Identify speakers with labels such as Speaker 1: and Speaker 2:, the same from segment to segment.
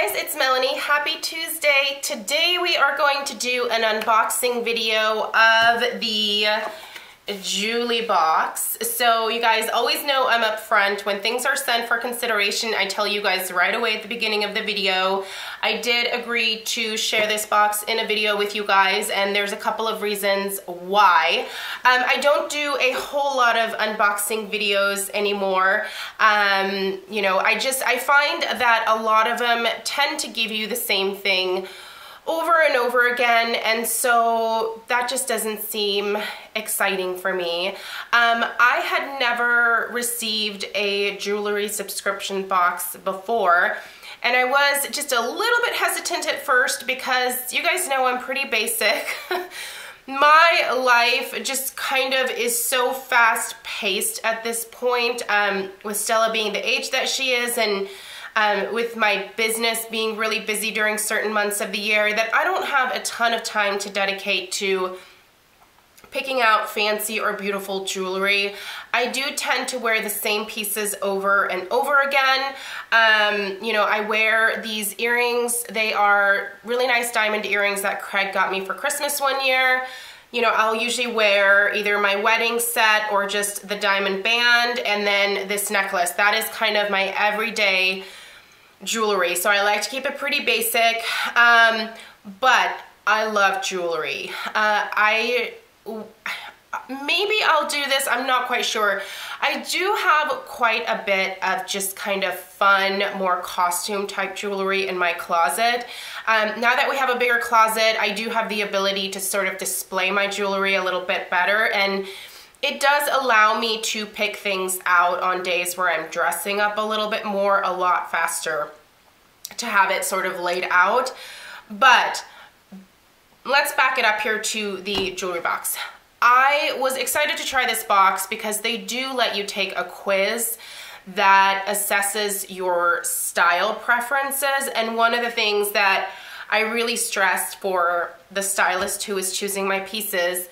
Speaker 1: guys, it's Melanie. Happy Tuesday. Today we are going to do an unboxing video of the Julie box. So you guys always know I'm up front. When things are sent for consideration, I tell you guys right away at the beginning of the video. I did agree to share this box in a video with you guys, and there's a couple of reasons why. I don't do a whole lot of unboxing videos anymore. You know, I find that a lot of them tend to give you the same thing over and over again, and so that just doesn't seem exciting for me. I had never received a jewelry subscription box before, and I was just a little bit hesitant at first because you guys know I'm pretty basic. My life just kind of is so fast-paced at this point, with Stella being the age that she is, and with my business being really busy during certain months of the year, that I don't have a ton of time to dedicate to picking out fancy or beautiful jewelry. I do tend to wear the same pieces over and over again. You know, I wear these earrings. They are really nice diamond earrings that Craig got me for Christmas one year. You know, I'll usually wear either my wedding set or just the diamond band, and then this necklace. That is kind of my everyday jewelry. So I like to keep it pretty basic, but I love jewelry. Maybe I'll do this, I'm not quite sure. I do have quite a bit of just kind of fun, more costume type jewelry in my closet. Now that we have a bigger closet, I do have the ability to sort of display my jewelry a little bit better, and it does allow me to pick things out on days where I'm dressing up a little bit more, a lot faster, to have it sort of laid out. But let's back it up here to the jewelry box. I was excited to try this box because they do let you take a quiz that assesses your style preferences, and one of the things that I really stressed for the stylist who was choosing my pieces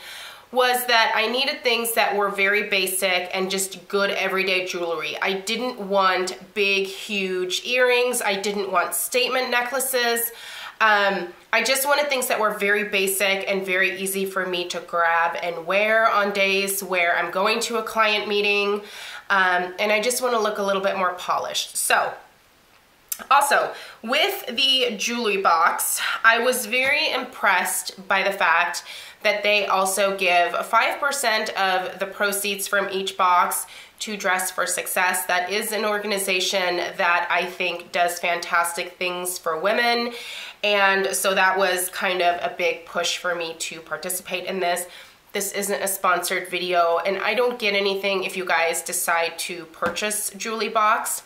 Speaker 1: was that I needed things that were very basic and just good everyday jewelry. I didn't want big, huge earrings. I didn't want statement necklaces. I just wanted things that were very basic and very easy for me to grab and wear on days where I'm going to a client meeting, and I just want to look a little bit more polished. So, also, with the jewelry box, I was very impressed by the fact that they also give 5% of the proceeds from each box to Dress for Success. That is an organization that I think does fantastic things for women, and so that was kind of a big push for me to participate in this. This isn't a sponsored video, and I don't get anything if you guys decide to purchase Julie box.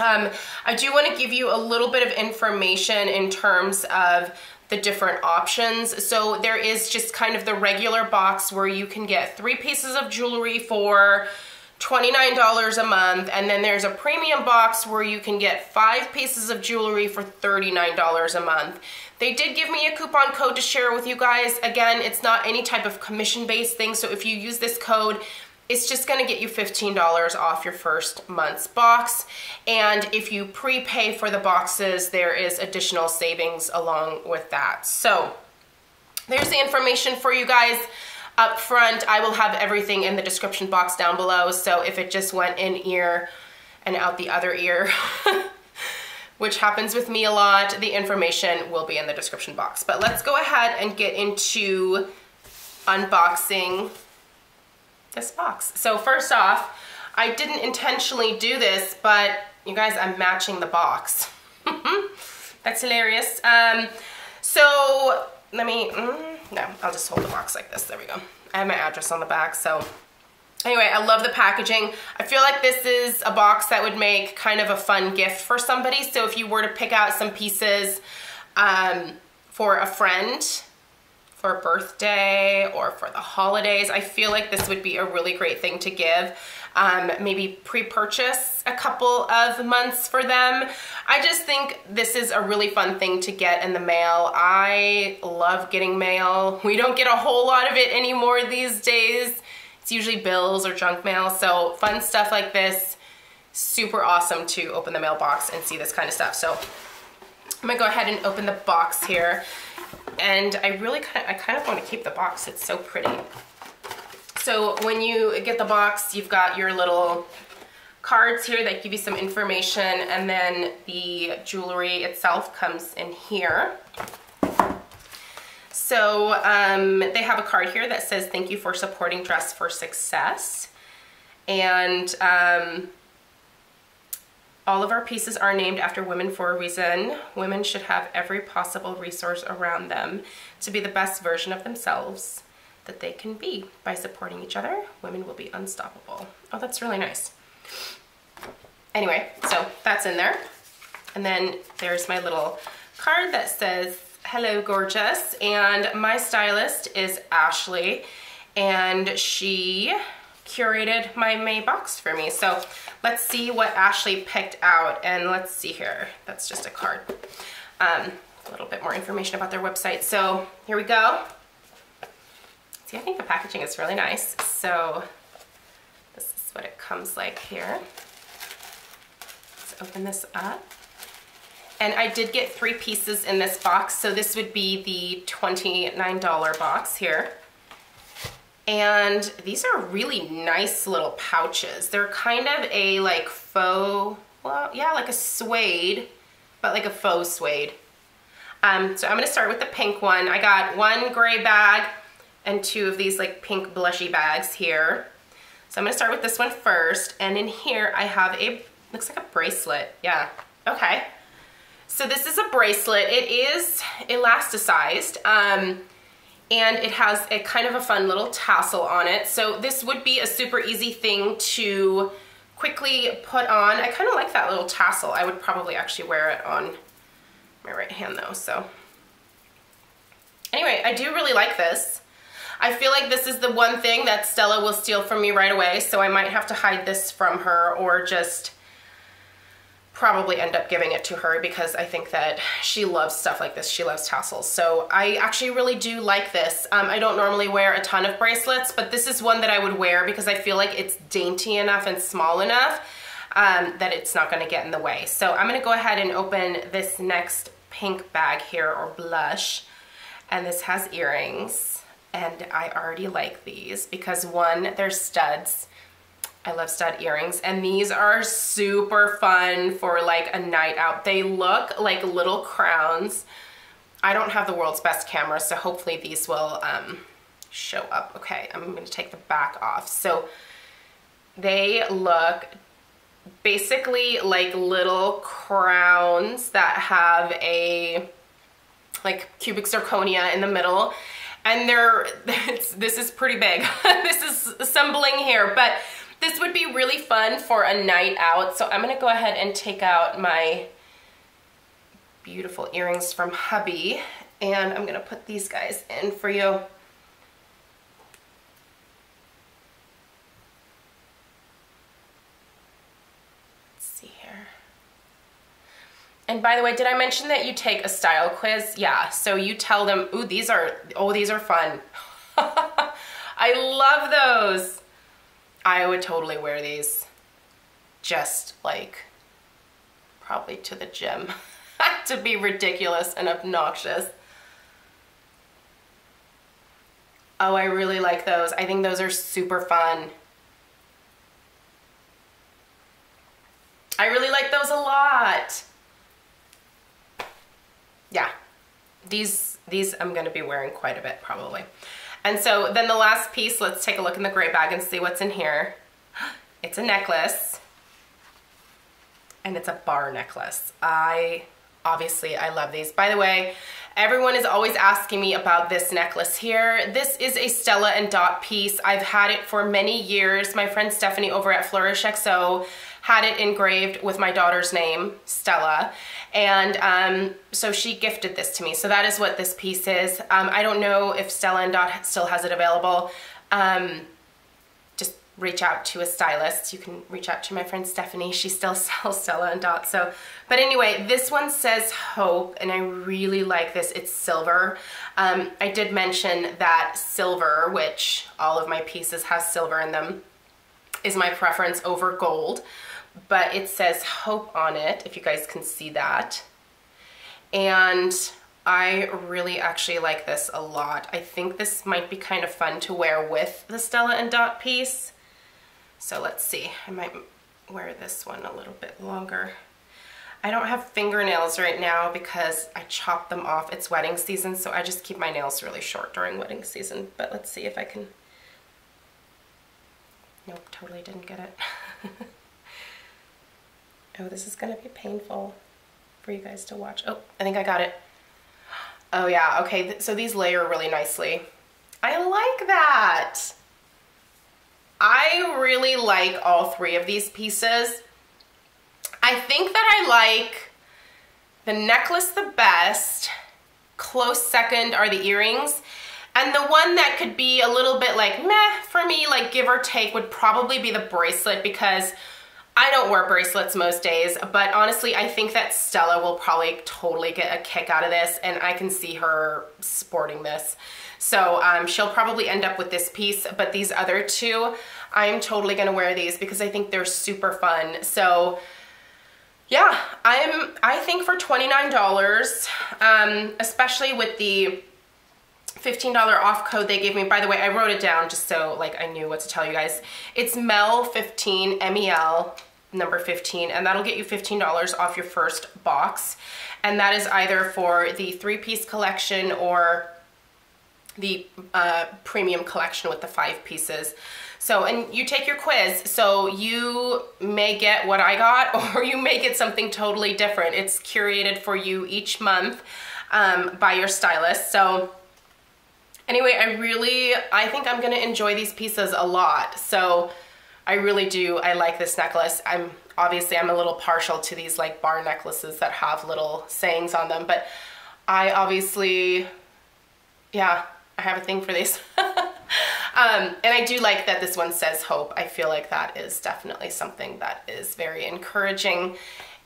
Speaker 1: I do want to give you a little bit of information in terms of the different options. So there is just kind of the regular box where you can get 3 pieces of jewelry for $29 a month, and then there's a premium box where you can get 5 pieces of jewelry for $39 a month. They did give me a coupon code to share with you guys. Again, it's not any type of commission-based thing, so if you use this code, it's just gonna get you $15 off your first month's box. And if you prepay for the boxes, there is additional savings along with that. So there's the information for you guys up front. I will have everything in the description box down below, so if it just went in ear and out the other ear, which happens with me a lot, the information will be in the description box. But let's go ahead and get into unboxing this box. So first off, I didn't intentionally do this, but you guys, I'm matching the box. That's hilarious. So let me, no, I'll just hold the box like this. There we go. I have my address on the back. So anyway, I love the packaging. I feel like this is a box that would make kind of a fun gift for somebody. So if you were to pick out some pieces for a friend, for a birthday, or for the holidays, I feel like this would be a really great thing to give. Maybe pre-purchase a couple of months for them. I just think this is a really fun thing to get in the mail. I love getting mail. We don't get a whole lot of it anymore these days. It's usually bills or junk mail, so fun stuff like this, super awesome to open the mailbox and see this kind of stuff. So I'm gonna go ahead and open the box here. And I kind of want to keep the box, it's so pretty. So when you get the box, you've got your little cards here that give you some information, and then the jewelry itself comes in here. So they have a card here that says, "Thank you for supporting Dress for Success." And all of our pieces are named after women for a reason. Women should have every possible resource around them to be the best version of themselves that they can be. By supporting each other, women will be unstoppable. Oh, that's really nice. Anyway, so that's in there. And then there's my little card that says, "Hello, gorgeous." And my stylist is Ashley, and she curated my May box for me. So let's see what Ashley picked out. And let's see here. That's just a card. A little bit more information about their website. So here we go. See, I think the packaging is really nice. So this is what it comes like here. Let's open this up. And I did get 3 pieces in this box. So this would be the $29 box here. And these are really nice little pouches. They're kind of a like faux, well, yeah, like a suede, but like a faux suede. So I'm gonna start with the pink one. I got 1 gray bag and 2 of these like pink blushy bags here. So I'm gonna start with this one first. And in here I have looks like a bracelet. Yeah, okay. So this is a bracelet. It is elasticized. And it has a kind of a fun little tassel on it. So this would be a super easy thing to quickly put on. I kind of like that little tassel. I would probably actually wear it on my right hand though, so. Anyway, I do really like this. I feel like this is the one thing that Stella will steal from me right away, so I might have to hide this from her or just probably end up giving it to her because I think that she loves stuff like this. She loves tassels. So I actually really do like this. I don't normally wear a ton of bracelets, but this is one that I would wear because I feel like it's dainty enough and small enough that it's not gonna get in the way. So I'm gonna go ahead and open this next pink bag here, or blush. And this has earrings. And I already like these because 1, they're studs. I love stud earrings, and these are super fun for like a night out. They look like little crowns. I don't have the world's best camera, so hopefully these will show up. Okay, I'm gonna take the back off. So they look basically like little crowns that have a like cubic zirconia in the middle, and this is pretty big. This is some bling here, but this would be really fun for a night out. So I'm gonna go ahead and take out my beautiful earrings from hubby, and I'm gonna put these guys in for you. Let's see here. And by the way, did I mention that you take a style quiz? Yeah, so you tell them, ooh, these are fun. I love those. I would totally wear these just like probably to the gym to be ridiculous and obnoxious. Oh, I really like those. I think those are super fun. I really like those a lot. Yeah, these I'm gonna be wearing quite a bit probably. And so then the last piece, let's take a look in the gray bag and see what's in here. It's a necklace, and it's a bar necklace. Obviously, I love these. By the way, everyone is always asking me about this necklace here. This is a Stella and Dot piece. I've had it for many years. My friend Stephanie over at Flourish XO had it engraved with my daughter's name, Stella. And so she gifted this to me. So that is what this piece is. I don't know if Stella and Dot still has it available. Just reach out to a stylist. You can reach out to my friend Stephanie. She still sells Stella and Dot. So, but anyway, this one says Hope, and I really like this. It's silver. I did mention that silver, which all of my pieces have silver in them, is my preference over gold. But it says Hope on it, if you guys can see that. and I really actually like this a lot. I think this might be kind of fun to wear with the Stella and Dot piece. So let's see, I might wear this one a little bit longer. I don't have fingernails right now because I chopped them off. It's wedding season, so I just keep my nails really short during wedding season. But let's see if I can... Nope, totally didn't get it. Oh, this is gonna be painful for you guys to watch. Oh, I think I got it. Oh yeah, okay, so these layer really nicely. I like that. I really like all three of these pieces. I think that I like the necklace the best. Close second are the earrings. And the one that could be a little bit like meh for me, like give or take, would probably be the bracelet, because I don't wear bracelets most days, but honestly, I think that Stella will probably totally get a kick out of this, and I can see her sporting this. So she'll probably end up with this piece, but these other two, I'm totally gonna wear these because I think they're super fun. So yeah, I think for $29, especially with the $15 off code they gave me. By the way, I wrote it down just so like I knew what to tell you guys. It's MEL15, MEL number 15, and that'll get you $15 off your first box. And that is either for the 3-piece collection or the premium collection with the 5 pieces. So, and you take your quiz, so you may get what I got, or you may get something totally different. It's curated for you each month by your stylist. So anyway, I think I'm gonna enjoy these pieces a lot. So I really do, I like this necklace. Obviously I'm a little partial to these like bar necklaces that have little sayings on them, but I obviously, yeah, I have a thing for these. And I do like that this one says hope. I feel like that is definitely something that is very encouraging.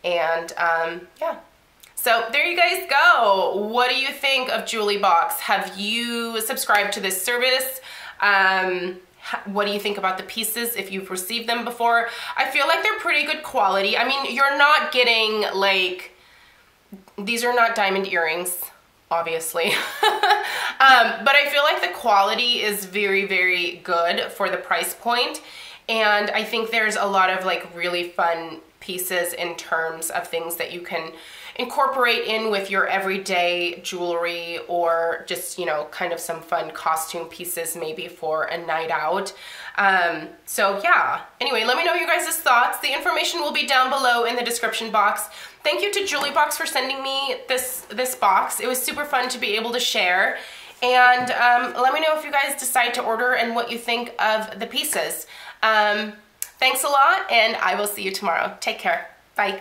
Speaker 1: And yeah. So there you guys go. What do you think of Julie Box? Have you subscribed to this service? What do you think about the pieces if you've received them before? I feel like they're pretty good quality. I mean, you're not getting like, these are not diamond earrings, obviously. But I feel like the quality is very, very good for the price point. And I think there's a lot of like really fun pieces in terms of things that you can incorporate in with your everyday jewelry, or just, you know, kind of some fun costume pieces maybe for a night out. So yeah, anyway, let me know your guys' thoughts. The information will be down below in the description box. Thank you to Julie Box for sending me this box. It was super fun to be able to share. And let me know if you guys decide to order and what you think of the pieces. Thanks a lot, and I will see you tomorrow. Take care. Bye.